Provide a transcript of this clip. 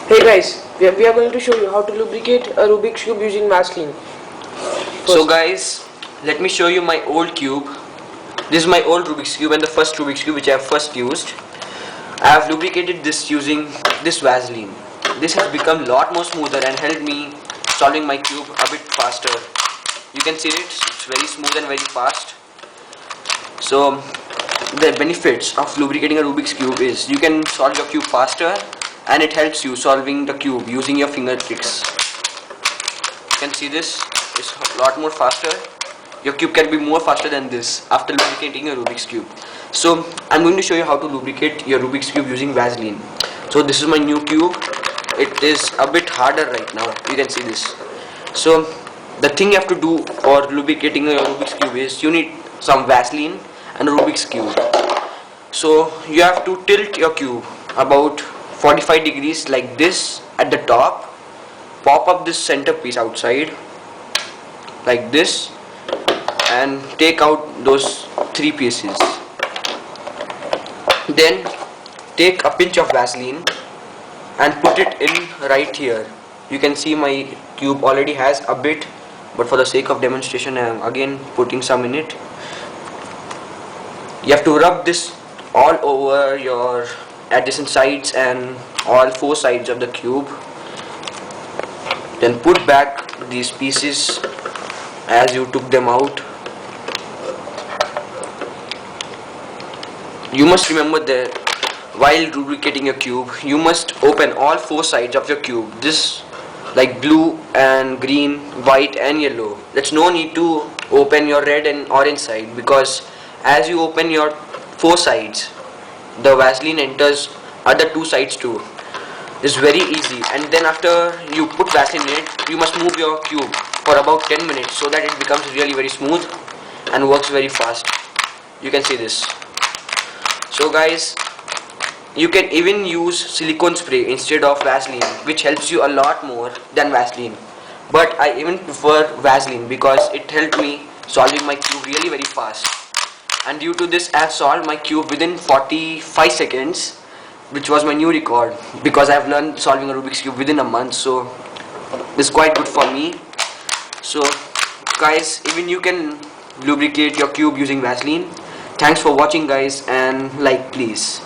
Hey guys, we are going to show you how to lubricate a Rubik's cube using Vaseline. So guys, let me show you my old cube. This is my old Rubik's cube and the first Rubik's cube which I have first used. I have lubricated this using this Vaseline. This has become a lot more smoother and helped me solving my cube a bit faster. You can see it's very smooth and very fast. So the benefits of lubricating a Rubik's cube is you can solve your cube faster and it helps you solving the cube using your fingertips. You can see this is a lot more faster. Your cube can be more faster than this after lubricating a Rubik's cube. So I'm going to show you how to lubricate your Rubik's cube using Vaseline. So this is my new cube. It is a bit harder right now. You can see this. So the thing you have to do for lubricating your Rubik's cube is you need some Vaseline and a Rubik's cube. So you have to tilt your cube about 45 degrees like this at the top. Pop up this centerpiece outside like this and take out those three pieces. Then take a pinch of Vaseline and put it in right here. You can see my cube already has a bit, but for the sake of demonstration I am again putting some in it. You have to rub this all over your adjacent sides and all four sides of the cube. Then put back these pieces as you took them out. You must remember that while lubricating your cube, you must open all four sides of your cube. This like blue and green, white and yellow. There's no need to open your red and orange side, because as you open your four sides, the Vaseline enters other two sides too. It's very easy, and then after you put Vaseline in it, you must move your cube for about 10 minutes so that it becomes really very smooth and works very fast. You can see this. So guys, you can even use silicone spray instead of Vaseline, which helps you a lot more than Vaseline. But I even prefer Vaseline because it helped me solving my cube really very fast. And due to this, I have solved my cube within 45 seconds, which was my new record, because I have learned solving a Rubik's cube within a month. So it's quite good for me. So guys, even you can lubricate your cube using Vaseline. Thanks for watching guys, and like please.